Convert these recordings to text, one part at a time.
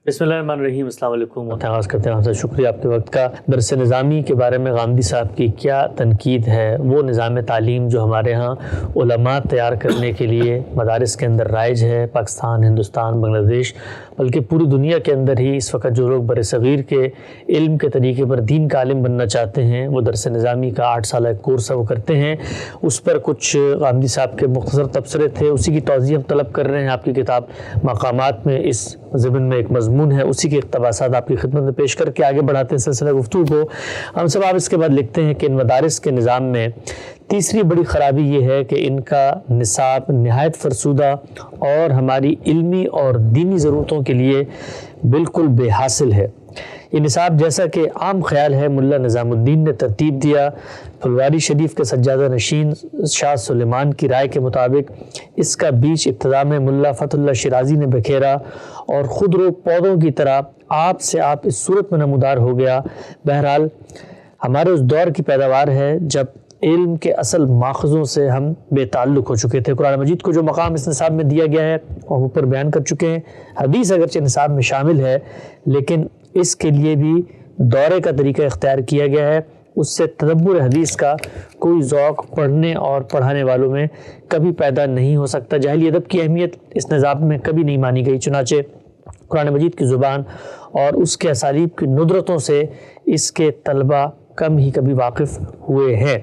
بسمillahirrahmanirrahim السلام علیکم. آغاز کرتے ہیں آپ سے. شکریہ آپ کے وقت کا. درس نظامی کے بارے میں غامدی صاحب کی کیا تنقید ہے؟ وہ نظام تعلیم جو ہمارے ہاں علماء تیار کرنے کے لیے مدارس کے اندر رائج ہے، پاکستان، ہندوستان، بنگلہ دیش، بلکہ پوری دنیا کے اندر ہی اس وقت جو لوگ بر صغیر کے علم کے طریقے پر دین کا عالم بننا چاہتے ہیں، وہ درس نظامی کا 8 سالہ کورس وہ کرتے ہیں. اس پر کچھ غامدی صاحب کے مختصر تبصرے تھے، اسی کی توضیح ہم طلب کر رہے ہیں. آپ کی کتاب مقامات میں اس ضمن میں ایک مضمون ہے، اسی کے اقتباسات آپ کی خدمت میں پیش کر کے آگے بڑھاتے ہیں سلسلہ گفتگو کو. ہم سب آپ اس کے بعد لکھتے ہیں کہ ان مدارس کے نظام میں تیسری بڑی خرابی یہ ہے کہ ان کا نصاب نہایت فرسودہ اور ہماری علمی اور دینی ضرورتوں کے لیے بالکل بے حاصل ہے. یہ نصاب جیسا کہ عام خیال ہے ملا نظام الدین نے ترتیب دیا، پھلواری شریف کے سجادہ نشین شاہ سلیمان کی رائے کے مطابق اس کا بیج ابتدا میں ملا فتح اللہ شیرازی نے بکھیرا اور خود رو پودوں کی طرح آپ سے آپ اس صورت میں نمودار ہو گیا. بہرحال ہمارے اس دور کی پیداوار ہے جب علم کے اصل ماخذوں سے ہم بے تعلق ہو چکے تھے. قرآن مجید کو جو مقام اس نصاب میں دیا گیا ہے اور اوپر بیان کر چکے ہیں. حدیث اگرچہ نصاب میں شامل ہے لیکن اس کے لیے بھی دورے کا طریقہ اختیار کیا گیا ہے. اس سے تدبر حدیث کا کوئی ذوق پڑھنے اور پڑھانے والوں میں کبھی پیدا نہیں ہو سکتا. جاہلی ادب کی اہمیت اس نظام میں کبھی نہیں مانی گئی، چنانچہ قرآن مجید کی زبان اور اس کے اسالیب کی ندرتوں سے اس کے طلبہ کم ہی کبھی واقف ہوئے ہیں.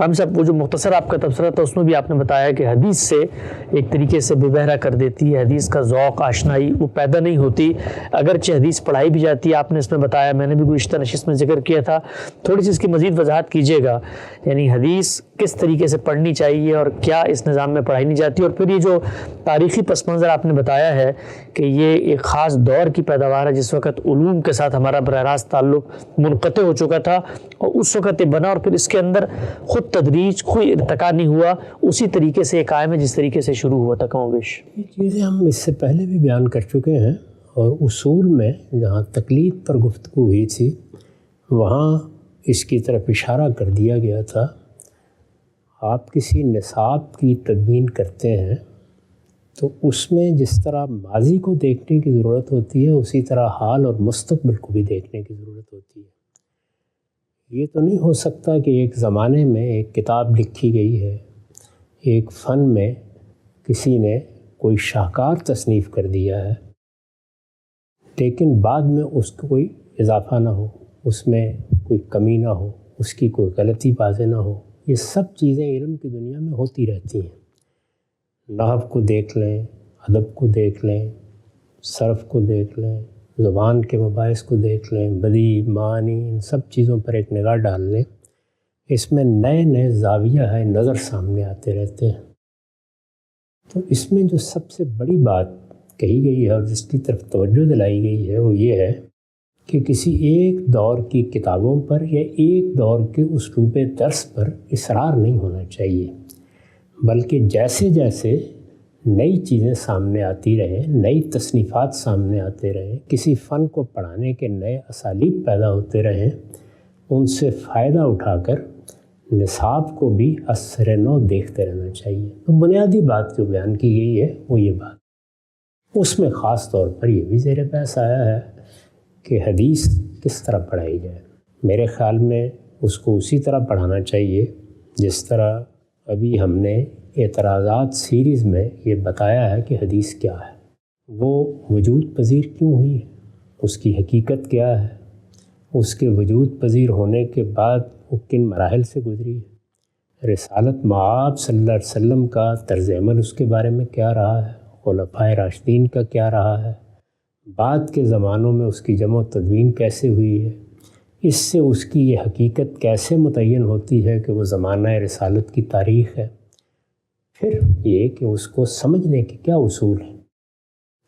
ہم سب وہ جو مختصر آپ کا تبصرہ تھا اس میں بھی آپ نے بتایا کہ حدیث سے ایک طریقے سے بے بہرا کر دیتی ہے، حدیث کا ذوق آشنائی وہ پیدا نہیں ہوتی. اگرچہ حدیث پڑھائی بھی جاتی ہے، آپ نے اس میں بتایا، میں نے بھی گزشتہ نشست میں ذکر کیا تھا. تھوڑی سی اس کی مزید وضاحت کیجیے گا، یعنی حدیث کس طریقے سے پڑھنی چاہیے اور کیا اس نظام میں پڑھائی نہیں جاتی. اور پھر یہ جو تاریخی پس منظر آپ نے بتایا ہے کہ یہ ایک خاص دور کی پیداوار ہے جس وقت علوم کے ساتھ ہمارا براہ راست تعلق منقطع ہو چکا تھا اور اس وقت یہ بنا اور پھر اس کے اندر خود تدریج کوئی ارتقا نہیں ہوا، اسی طریقے سے یہ قائم ہے جس طریقے سے شروع ہوا تھا. کم و بیش یہ چیزیں ہم اس سے پہلے بھی بیان کر چکے ہیں، اور اصول میں جہاں تقلید پر گفتگو ہوئی تھی وہاں اس کی طرف اشارہ کر دیا گیا تھا. آپ کسی نصاب کی تدوین کرتے ہیں تو اس میں جس طرح ماضی کو دیکھنے کی ضرورت ہوتی ہے اسی طرح حال اور مستقبل کو بھی دیکھنے کی ضرورت ہوتی ہے. یہ تو نہیں ہو سکتا کہ ایک زمانے میں ایک کتاب لکھی گئی ہے، ایک فن میں کسی نے کوئی شاہکار تصنیف کر دیا ہے، لیکن بعد میں اس کو کوئی اضافہ نہ ہو، اس میں کوئی کمی نہ ہو، اس کی کوئی غلطی واضح نہ ہو. یہ سب چیزیں علم کی دنیا میں ہوتی رہتی ہیں. نحو کو دیکھ لیں، ادب کو دیکھ لیں، صرف کو دیکھ لیں، زبان کے مباحث کو دیکھ لیں، بدیع، معانی، ان سب چیزوں پر ایک نگاہ ڈال لیں. اس میں نئے نئے زاویہ ہے نظر سامنے آتے رہتے ہیں. تو اس میں جو سب سے بڑی بات کہی گئی ہے اور جس کی طرف توجہ دلائی گئی ہے وہ یہ ہے کہ کسی ایک دور کی کتابوں پر یا ایک دور کے اسلوب درس پر اصرار نہیں ہونا چاہیے، بلکہ جیسے جیسے نئی چیزیں سامنے آتی رہیں، نئی تصنیفات سامنے آتے رہیں، کسی فن کو پڑھانے کے نئے اسالیب پیدا ہوتے رہیں، ان سے فائدہ اٹھا کر نصاب کو بھی اثر نو دیکھتے رہنا چاہیے. تو بنیادی بات جو بیان کی گئی ہے وہ یہ بات، اس میں خاص طور پر یہ بھی زیر بحث آیا ہے کہ حدیث کس طرح پڑھائی جائے. میرے خیال میں اس کو اسی طرح پڑھانا چاہیے جس طرح ابھی ہم نے اعتراضات سیریز میں یہ بتایا ہے کہ حدیث کیا ہے، وہ وجود پذیر کیوں ہوئی ہے، اس کی حقیقت کیا ہے، اس کے وجود پذیر ہونے کے بعد وہ کن مراحل سے گزری ہے، رسالت مآب صلی اللہ علیہ وسلم کا طرز عمل اس کے بارے میں کیا رہا ہے، خلفائے راشدین کا کیا رہا ہے، بعد کے زمانوں میں اس کی جمع و تدوین کیسے ہوئی ہے، اس سے اس کی یہ حقیقت کیسے متعین ہوتی ہے کہ وہ زمانہ رسالت کی تاریخ ہے. پھر یہ کہ اس کو سمجھنے کے کیا اصول ہیں،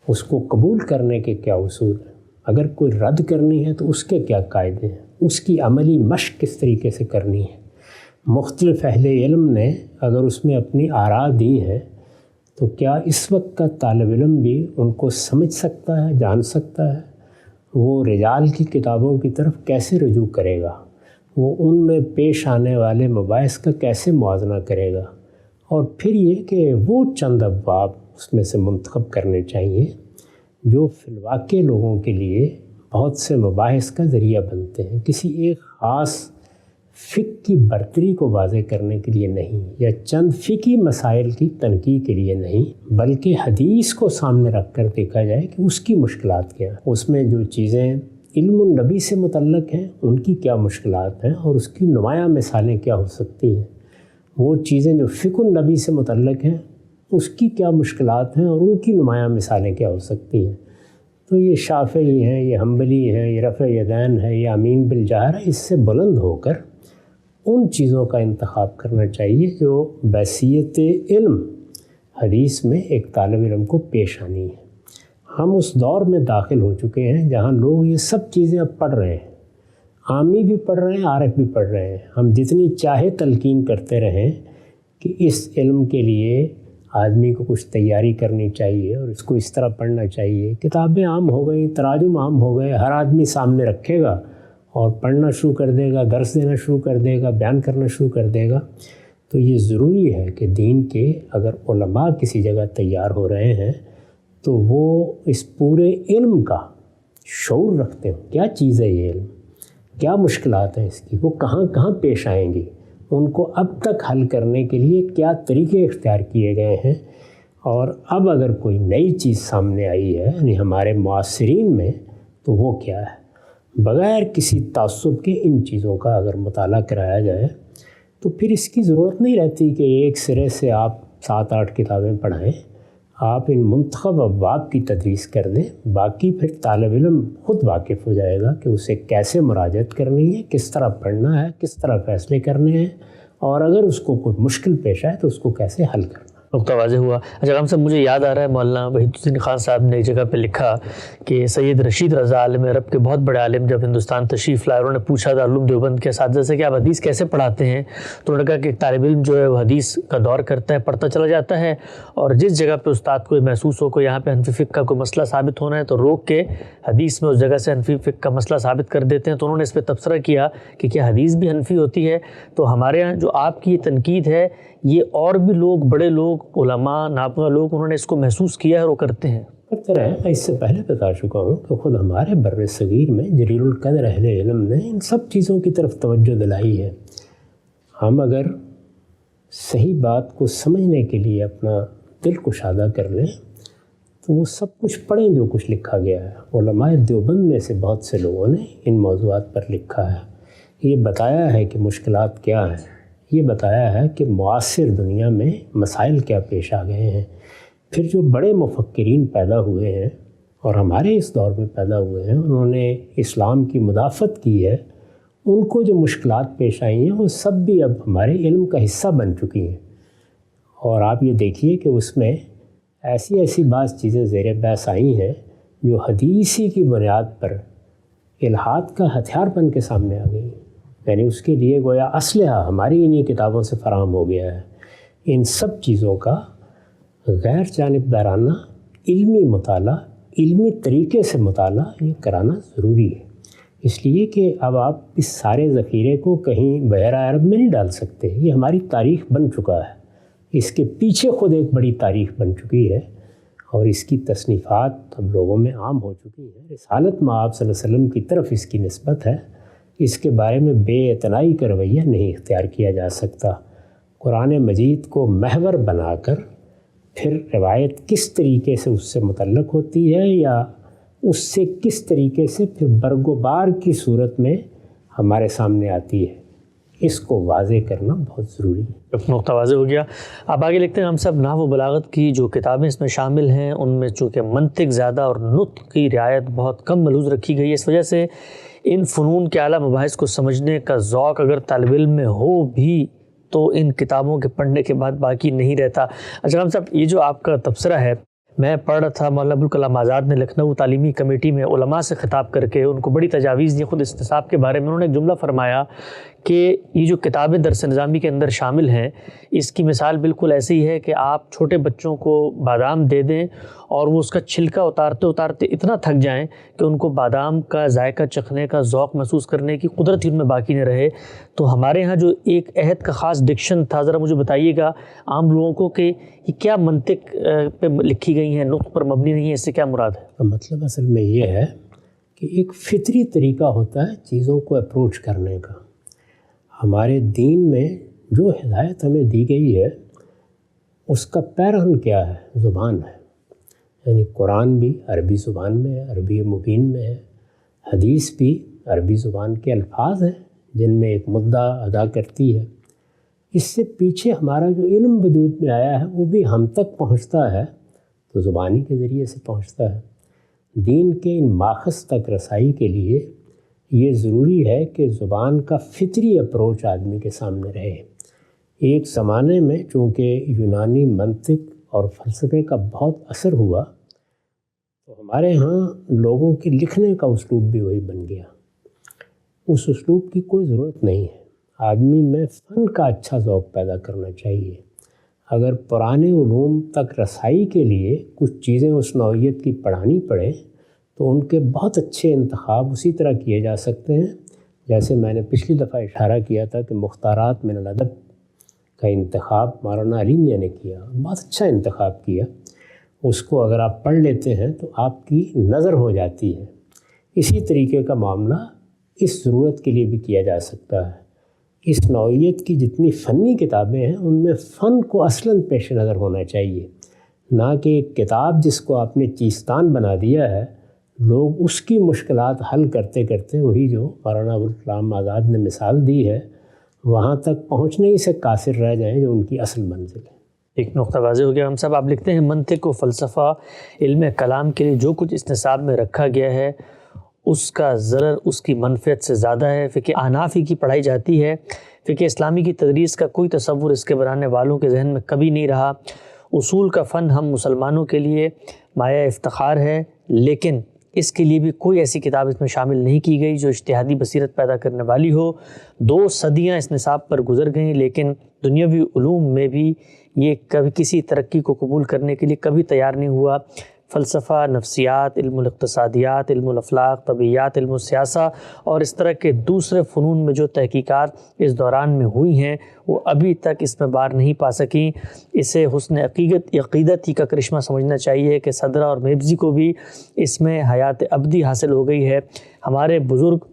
اس کو قبول کرنے کے کیا اصول ہیں، اگر کوئی رد کرنی ہے تو اس کے کیا قاعدے ہیں، اس کی عملی مشق کس طریقے سے کرنی ہے. مختلف اہل علم نے اگر اس میں اپنی آراء دی ہے تو کیا اس وقت کا طالب علم بھی ان کو سمجھ سکتا ہے، جان سکتا ہے، وہ رجال کی کتابوں کی طرف کیسے رجوع کرے گا، وہ ان میں پیش آنے والے مباحث کا کیسے موازنہ کرے گا. اور پھر یہ کہ وہ چند ابواب اس میں سے منتخب کرنے چاہیے جو فی الواقع لوگوں کے لیے بہت سے مباحث کا ذریعہ بنتے ہیں، کسی ایک خاص فقہ کی برتری کو واضح کرنے کے لیے نہیں، یا چند فقہی مسائل کی تنقید کے لیے نہیں، بلکہ حدیث کو سامنے رکھ کر دیکھا جائے کہ اس کی مشکلات کیا ہیں، اس میں جو چیزیں علم النبی سے متعلق ہیں ان کی کیا مشکلات ہیں اور اس کی نمایاں مثالیں کیا ہو سکتی ہیں، وہ چیزیں جو فقہ النبی سے متعلق ہیں اس کی کیا مشکلات ہیں اور ان کی نمایاں مثالیں کیا ہو سکتی ہیں۔ تو یہ شافعی ہیں، یہ حنبلی ہیں، یہ رفع یدین ہے، یہ امین بالجہر ہے، اس سے بلند ہو کر ان چیزوں کا انتخاب کرنا چاہیے جو بحیثیت علم حدیث میں ایک طالب علم کو پیش آنی ہے۔ ہم اس دور میں داخل ہو چکے ہیں جہاں لوگ یہ سب چیزیں اب پڑھ رہے ہیں، عامی بھی پڑھ رہے ہیں، عارف بھی پڑھ رہے ہیں۔ ہم جتنی چاہے تلقین کرتے رہیں کہ اس علم کے لیے آدمی کو کچھ تیاری کرنی چاہیے اور اس کو اس طرح پڑھنا چاہیے، کتابیں عام ہو گئیں، تراجم عام ہو گئے، ہر آدمی سامنے رکھے گا اور پڑھنا شروع کر دے گا، درس دینا شروع کر دے گا، بیان کرنا شروع کر دے گا۔ تو یہ ضروری ہے کہ دین کے اگر علماء کسی جگہ تیار ہو رہے ہیں تو وہ اس پورے علم کا شعور رکھتے ہوں، کیا چیز ہے یہ علم، کیا مشکلات ہیں اس کی، وہ کہاں کہاں پیش آئیں گی، ان کو اب تک حل کرنے کے لیے کیا طریقے اختیار کیے گئے ہیں، اور اب اگر کوئی نئی چیز سامنے آئی ہے یعنی ہمارے معاصرین میں تو وہ کیا ہے۔ بغیر کسی تعصب کے ان چیزوں کا اگر مطالعہ کرایا جائے تو پھر اس کی ضرورت نہیں رہتی کہ ایک سرے سے آپ 7-8 کتابیں پڑھائیں، آپ ان منتخب ابواب کی تدریس کر دیں، باقی پھر طالب علم خود واقف ہو جائے گا کہ اسے کیسے مراجعت کرنی ہے، کس طرح پڑھنا ہے، کس طرح فیصلے کرنے ہیں، اور اگر اس کو کوئی مشکل پیش آئے تو اس کو کیسے حل کرنا۔ نقطہ واضح ہوا۔ اچھا غلام صاحب، مجھے یاد آ رہا ہے مولانا وحید الدین خان صاحب نے ایک جگہ پہ لکھا کہ سید رشید رضا عالم عرب کے بہت بڑے عالم جب ہندوستان تشریف لائے، انہوں نے پوچھا دارالعلوم دیوبند کے اساتذہ سے کہ آپ حدیث کیسے پڑھاتے ہیں، تو انہوں نے کہا کہ ایک طالب علم جو ہے وہ حدیث کا دور کرتا ہے، پڑھتا چلا جاتا ہے، اور جس جگہ پہ استاد کو محسوس ہو کہ یہاں پہ حنفی فقہ کا کوئی مسئلہ ثابت ہونا ہے تو روک کے حدیث میں اس جگہ سے حنفی فقہ کا مسئلہ ثابت کر دیتے ہیں۔ تو انہوں نے اس پہ تبصرہ کیا کہ کیا حدیث بھی حنفی ہوتی ہے؟ تو ہمارے یہاں جو آپ کی یہ تنقید ہے، یہ اور بھی لوگ، بڑے لوگ، علماء، نابغہ لوگ، انہوں نے اس کو محسوس کیا ہے اور وہ کرتے ہیں؟ کرتے رہے۔ میں اس سے پہلے بتا چکا ہوں کہ خود ہمارے بر صغیر میں جلیل القدر اہل علم نے ان سب چیزوں کی طرف توجہ دلائی ہے۔ ہم اگر صحیح بات کو سمجھنے کے لیے اپنا دل کشادہ کر لیں تو وہ سب کچھ پڑھیں جو کچھ لکھا گیا ہے۔ علماء دیوبند میں سے بہت سے لوگوں نے ان موضوعات پر لکھا ہے، یہ بتایا ہے کہ مشکلات کیا ہیں، یہ بتایا ہے کہ معاصر دنیا میں مسائل کیا پیش آ گئے ہیں۔ پھر جو بڑے مفکرین پیدا ہوئے ہیں اور ہمارے اس دور میں پیدا ہوئے ہیں، انہوں نے اسلام کی مدافعت کی ہے، ان کو جو مشکلات پیش آئی ہیں وہ سب بھی اب ہمارے علم کا حصہ بن چکی ہیں۔ اور آپ یہ دیکھیے کہ اس میں ایسی بعض چیزیں زیر بحث آئی ہیں جو حدیثی کی بنیاد پر الحاد کا ہتھیار بن کے سامنے آ گئی، یعنی اس کے لیے گویا اسلحہ ہماری انہی کتابوں سے فراہم ہو گیا ہے۔ ان سب چیزوں کا غیر جانبدارانہ علمی مطالعہ، علمی طریقے سے مطالعہ یہ کرانا ضروری ہے، اس لیے کہ اب آپ اس سارے ذخیرے کو کہیں بحیرہ عرب میں نہیں ڈال سکتے۔ یہ ہماری تاریخ بن چکا ہے، اس کے پیچھے خود ایک بڑی تاریخ بن چکی ہے اور اس کی تصنیفات اب لوگوں میں عام ہو چکی ہیں۔ رسالت مآب صلی اللہ علیہ وسلم کی طرف اس کی نسبت ہے، اس کے بارے میں بے اعتنائی کا رویہ نہیں اختیار کیا جا سکتا۔ قرآن مجید کو محور بنا کر پھر روایت کس طریقے سے اس سے متعلق ہوتی ہے یا اس سے کس طریقے سے پھر برگ و بار کی صورت میں ہمارے سامنے آتی ہے، اس کو واضح کرنا بہت ضروری ہے۔ نقطہ واضح ہو گیا۔ اب آگے لکھتے ہیں ہم سب نحو و بلاغت کی جو کتابیں اس میں شامل ہیں ان میں چونکہ منطق زیادہ اور نطق کی رعایت بہت کم ملحوظ رکھی گئی ہے، اس وجہ سے ان فنون کے اعلیٰ مباحث کو سمجھنے کا ذوق اگر طالب علم میں ہو بھی تو ان کتابوں کے پڑھنے کے بعد باقی نہیں رہتا۔ اچھا ہم صاحب، یہ جو آپ کا تبصرہ ہے، میں پڑھ رہا تھا مولانا ابوالکلام آزاد نے لکھنؤ تعلیمی کمیٹی میں علماء سے خطاب کر کے ان کو بڑی تجاویز دی خود استصحاب کے بارے میں۔ انہوں نے ایک جملہ فرمایا کہ یہ جو کتابیں درس نظامی کے اندر شامل ہیں اس کی مثال بالکل ایسی ہے کہ آپ چھوٹے بچوں کو بادام دے دیں اور وہ اس کا چھلکا اتارتے اتارتے اتنا تھک جائیں کہ ان کو بادام کا ذائقہ چکھنے کا ذوق محسوس کرنے کی قدرت ہی ان میں باقی نہ رہے۔ تو ہمارے ہاں جو ایک عہد کا خاص ڈکشن تھا، ذرا مجھے بتائیے گا عام لوگوں کو کہ یہ کیا منطق پہ لکھی گئی ہیں، نطق پر مبنی نہیں ہے، اس سے کیا مراد ہے؟ مطلب اصل میں یہ ہے کہ ایک فطری طریقہ ہوتا ہے چیزوں کو اپروچ کرنے کا۔ ہمارے دین میں جو ہدایت ہمیں دی گئی ہے اس کا پیرہن کیا ہے؟ زبان ہے، یعنی قرآن بھی عربی زبان میں ہے، عربی مبین میں ہے، حدیث بھی عربی زبان کے الفاظ ہیں جن میں ایک مدعا ادا کرتی ہے۔ اس سے پیچھے ہمارا جو علم وجود میں آیا ہے وہ بھی ہم تک پہنچتا ہے تو زبانی کے ذریعے سے پہنچتا ہے۔ دین کے ان ماخذ تک رسائی کے لیے یہ ضروری ہے کہ زبان کا فطری اپروچ آدمی کے سامنے رہے۔ ایک زمانے میں چونکہ یونانی منطق اور فلسفے کا بہت اثر ہوا تو ہمارے ہاں لوگوں کے لکھنے کا اسلوب بھی وہی بن گیا۔ اس اسلوب کی کوئی ضرورت نہیں ہے، آدمی میں فن کا اچھا ذوق پیدا کرنا چاہیے۔ اگر پرانے علوم تک رسائی کے لیے کچھ چیزیں اس نوعیت کی پڑھانی پڑے تو ان کے بہت اچھے انتخاب اسی طرح کیے جا سکتے ہیں جیسے میں نے پچھلی دفعہ اشارہ کیا تھا کہ مختارات من الادب کا انتخاب مولانا علی میاں نے کیا، بہت اچھا انتخاب کیا۔ اس کو اگر آپ پڑھ لیتے ہیں تو آپ کی نظر ہو جاتی ہے۔ اسی طریقے کا معاملہ اس ضرورت کے لیے بھی کیا جا سکتا ہے۔ اس نوعیت کی جتنی فنی کتابیں ہیں ان میں فن کو اصلاً پیش نظر ہونا چاہیے، نہ کہ ایک کتاب جس کو آپ نے چیستان بنا دیا ہے لوگ اس کی مشکلات حل کرتے کرتے وہی جو مولانا ابوالکلام آزاد نے مثال دی ہے وہاں تک پہنچنے ہی سے قاصر رہ جائیں جو ان کی اصل منزل ہے۔ ایک نقطہ واضح ہو گیا ہم صاحب، آپ لکھتے ہیں منطق و فلسفہ علم کلام کے لیے جو کچھ اس نصاب میں رکھا گیا ہے اس کا ضرر اس کی منفعت سے زیادہ ہے۔ فقہ احنافی کی پڑھائی جاتی ہے، فقہ اسلامی کی تدریس کا کوئی تصور اس کے بنانے والوں کے ذہن میں کبھی نہیں رہا۔ اصول کا فن ہم مسلمانوں کے لیے مایہ افتخار ہے، لیکن اس کے لیے بھی کوئی ایسی کتاب اس میں شامل نہیں کی گئی جو اجتہادی بصیرت پیدا کرنے والی ہو۔ 2 صدیاں اس نصاب پر گزر گئیں لیکن دنیاوی علوم میں بھی یہ کبھی کسی ترقی کو قبول کرنے کے لیے کبھی تیار نہیں ہوا۔ فلسفہ، نفسیات، علم الاقتصادیات، علم الافلاق، طبیعیات، علم السیاسہ اور اس طرح کے دوسرے فنون میں جو تحقیقات اس دوران میں ہوئی ہیں وہ ابھی تک اس میں بار نہیں پا سکیں۔ اسے حسن عقیدت ہی کا کرشمہ سمجھنا چاہیے کہ صدرہ اور میبزی کو بھی اس میں حیات ابدی حاصل ہو گئی ہے۔ ہمارے بزرگ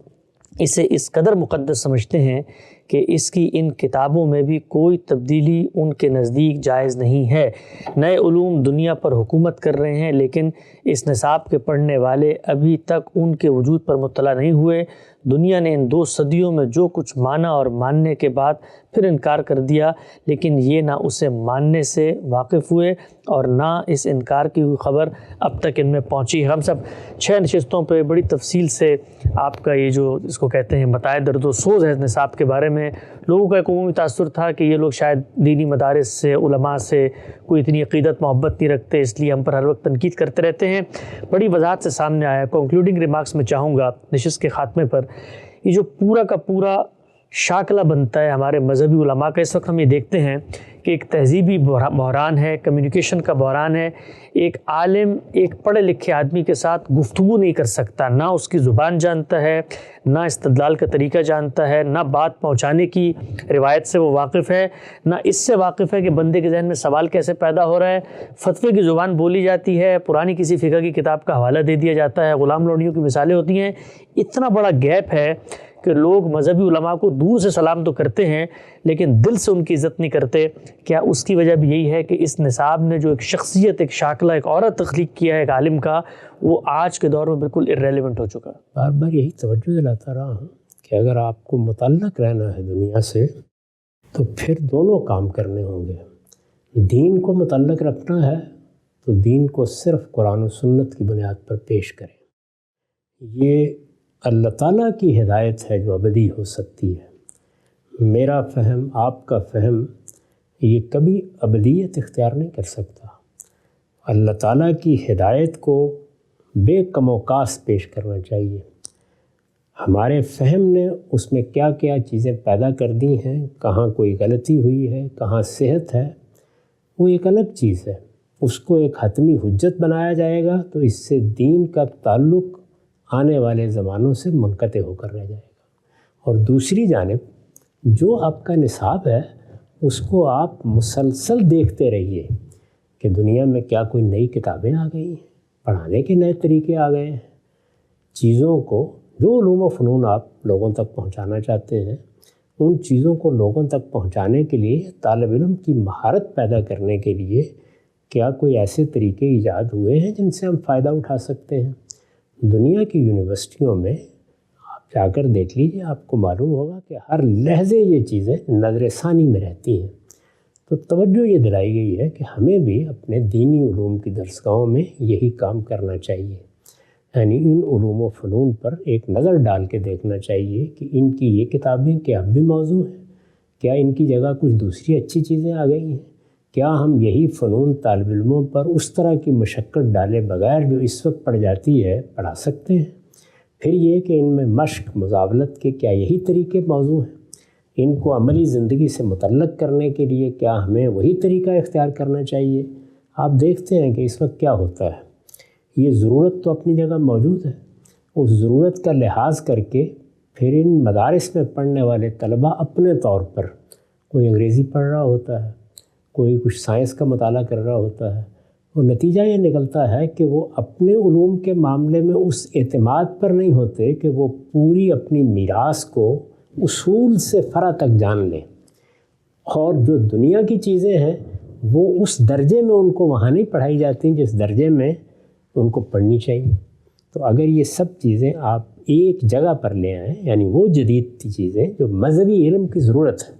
اسے اس قدر مقدس سمجھتے ہیں کہ اس کی ان کتابوں میں بھی کوئی تبدیلی ان کے نزدیک جائز نہیں ہے۔ نئے علوم دنیا پر حکومت کر رہے ہیں لیکن اس نصاب کے پڑھنے والے ابھی تک ان کے وجود پر مطلع نہیں ہوئے۔ دنیا نے ان 2 صدیوں میں جو کچھ مانا اور ماننے کے بعد پھر انکار کر دیا، لیکن یہ نہ اسے ماننے سے واقف ہوئے اور نہ اس انکار کی ہوئی خبر اب تک ان میں پہنچی ہے۔ ہم سب 6 نشستوں پہ بڑی تفصیل سے آپ کا یہ جو اس کو کہتے ہیں بتائے درد و سوز ہے نصاب کے بارے میں۔ لوگوں کا ایک عمومی تاثر تھا کہ یہ لوگ شاید دینی مدارس سے، علماء سے کوئی اتنی عقیدت محبت نہیں رکھتے، اس لیے ہم پر ہر وقت تنقید کرتے رہتے ہیں۔ بڑی وضاحت سے سامنے آیا۔ کنکلوڈنگ ریمارکس میں چاہوں گا نشست کے خاتمے پر، یہ جو پورا کا پورا شاکلہ بنتا ہے ہمارے مذہبی علماء کا، اس وقت ہم یہ دیکھتے ہیں کہ ایک تہذیبی بحران ہے، کمیونیکیشن کا بحران ہے۔ ایک عالم ایک پڑھے لکھے آدمی کے ساتھ گفتگو نہیں کر سکتا، نہ اس کی زبان جانتا ہے، نہ استدلال کا طریقہ جانتا ہے، نہ بات پہنچانے کی روایت سے وہ واقف ہے، نہ اس سے واقف ہے کہ بندے کے ذہن میں سوال کیسے پیدا ہو رہا ہے۔ فتوے کی زبان بولی جاتی ہے، پرانی کسی فقہ کی کتاب کا حوالہ دے دیا جاتا ہے، غلام لوڈیوں کی مثالیں ہوتی ہیں۔ اتنا بڑا گیپ ہے کہ لوگ مذہبی علماء کو دور سے سلام تو کرتے ہیں لیکن دل سے ان کی عزت نہیں کرتے۔ کیا اس کی وجہ بھی یہی ہے کہ اس نصاب نے جو ایک شخصیت، ایک شاکلہ، ایک عورت تخلیق کیا ہے ایک عالم کا، وہ آج کے دور میں بالکل irrelevant ہو چکا ہے؟ بار بار یہی توجہ دلاتا رہا ہوں کہ اگر آپ کو متعلق رہنا ہے دنیا سے تو پھر دونوں کام کرنے ہوں گے۔ دین کو متعلق رکھنا ہے تو دین کو صرف قرآن و سنت کی بنیاد پر پیش کریں۔ یہ اللہ تعالیٰ کی ہدایت ہے جو ابدی ہو سکتی ہے۔ میرا فہم، آپ کا فہم، یہ کبھی ابدیت اختیار نہیں کر سکتا۔ اللہ تعالیٰ کی ہدایت کو بے کم و کاس پیش کرنا چاہیے۔ ہمارے فہم نے اس میں کیا کیا چیزیں پیدا کر دی ہیں، کہاں کوئی غلطی ہوئی ہے، کہاں صحت ہے، وہ ایک الگ چیز ہے۔ اس کو ایک حتمی حجت بنایا جائے گا تو اس سے دین کا تعلق آنے والے زمانوں سے منقطع ہو کر رہ جائے گا۔ اور دوسری جانب جو آپ کا نصاب ہے اس کو آپ مسلسل دیکھتے رہیے کہ دنیا میں کیا کوئی نئی کتابیں آ گئی ہیں، پڑھانے کے نئے طریقے آ گئے ہیں، چیزوں کو جو علوم و فنون آپ لوگوں تک پہنچانا چاہتے ہیں ان چیزوں کو لوگوں تک پہنچانے کے لیے، طالب علم کی مہارت پیدا کرنے کے لیے کیا کوئی ایسے طریقے ایجاد ہوئے ہیں جن سے ہم فائدہ اٹھا سکتے ہیں۔ دنیا کی یونیورسٹیوں میں آپ جا کر دیکھ لیجیے، آپ کو معلوم ہوگا کہ ہر لحظے یہ چیزیں نظر ثانی میں رہتی ہیں۔ تو توجہ یہ دلائی گئی ہے کہ ہمیں بھی اپنے دینی علوم کی درسگاہوں میں یہی کام کرنا چاہیے، یعنی ان علوم و فنون پر ایک نظر ڈال کے دیکھنا چاہیے کہ ان کی یہ کتابیں کیا اب بھی موضوع ہیں، کیا ان کی جگہ کچھ دوسری اچھی چیزیں آ گئی ہیں، کیا ہم یہی فنون طالب علموں پر اس طرح کی مشقت ڈالے بغیر جو اس وقت پڑھ جاتی ہے پڑھا سکتے ہیں۔ پھر یہ کہ ان میں مشق مزاولت کے کیا یہی طریقے موضوع ہیں، ان کو عملی زندگی سے متعلق کرنے کے لیے کیا ہمیں وہی طریقہ اختیار کرنا چاہیے۔ آپ دیکھتے ہیں کہ اس وقت کیا ہوتا ہے، یہ ضرورت تو اپنی جگہ موجود ہے، اس ضرورت کا لحاظ کر کے پھر ان مدارس میں پڑھنے والے طلباء اپنے طور پر کوئی انگریزی پڑھ رہا ہوتا ہے، کوئی کچھ سائنس کا مطالعہ کر رہا ہوتا ہے، اور نتیجہ یہ نکلتا ہے کہ وہ اپنے علوم کے معاملے میں اس اعتماد پر نہیں ہوتے کہ وہ پوری اپنی میراث کو اصول سے فرع تک جان لیں، اور جو دنیا کی چیزیں ہیں وہ اس درجے میں ان کو وہاں نہیں پڑھائی جاتی جس درجے میں ان کو پڑھنی چاہیے۔ تو اگر یہ سب چیزیں آپ ایک جگہ پر لے آئیں، یعنی وہ جدید چیزیں جو مذہبی علم کی ضرورت ہے،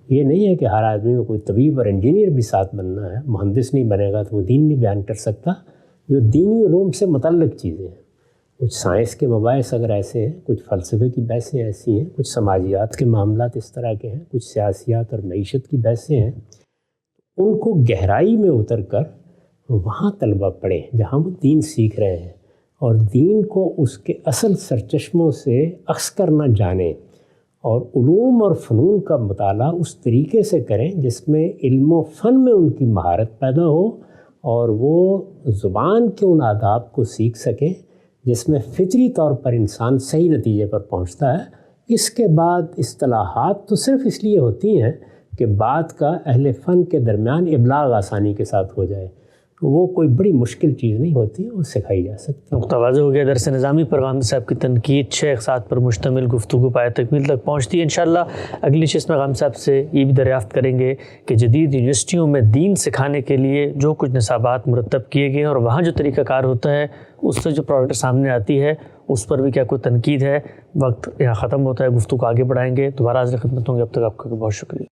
یہ نہیں ہے کہ ہر آدمی کو کوئی طبیب اور انجینئر بھی ساتھ بننا ہے، مہندس نہیں بنے گا تو وہ دین نہیں بیان کر سکتا، جو دینی علوم سے متعلق چیزیں ہیں، کچھ سائنس کے مباحث اگر ایسے ہیں، کچھ فلسفے کی بحثیں ایسی ہیں، کچھ سماجیات کے معاملات اس طرح کے ہیں، کچھ سیاسیات اور معیشت کی بحثیں ہیں، ان کو گہرائی میں اتر کر وہاں طلبہ پڑھیں جہاں وہ دین سیکھ رہے ہیں، اور دین کو اس کے اصل سرچشموں سے اخذ کرنا جانیں، اور علوم اور فنون کا مطالعہ اس طریقے سے کریں جس میں علم و فن میں ان کی مہارت پیدا ہو، اور وہ زبان کے ان آداب کو سیکھ سکیں جس میں فطری طور پر انسان صحیح نتیجے پر پہنچتا ہے۔ اس کے بعد اصطلاحات تو صرف اس لیے ہوتی ہیں کہ بات کا اہل فن کے درمیان ابلاغ آسانی کے ساتھ ہو جائے، وہ کوئی بڑی مشکل چیز نہیں ہوتی، وہ سکھائی جا سکتی ہے۔ نقطہ واضح ہو گیا۔ درس نظامی پر غامدی صاحب کی تنقید 6 اقساط پر مشتمل گفتگو پائے تکمیل تک پہنچتی ہے۔ انشاءاللہ اگلی نشست میں غامدی صاحب سے یہ بھی دریافت کریں گے کہ جدید یونیورسٹیوں میں دین سکھانے کے لیے جو کچھ نصابات مرتب کیے گئے ہیں اور وہاں جو طریقہ کار ہوتا ہے اس سے جو پروڈکٹ سامنے آتی ہے اس پر بھی کیا کوئی تنقید ہے۔ وقت یہاں ختم ہوتا ہے، گفتگو آگے بڑھائیں گے، دوبارہ حاضر خدمت ہوں گے، اب تک آپ کا بہت شکریہ۔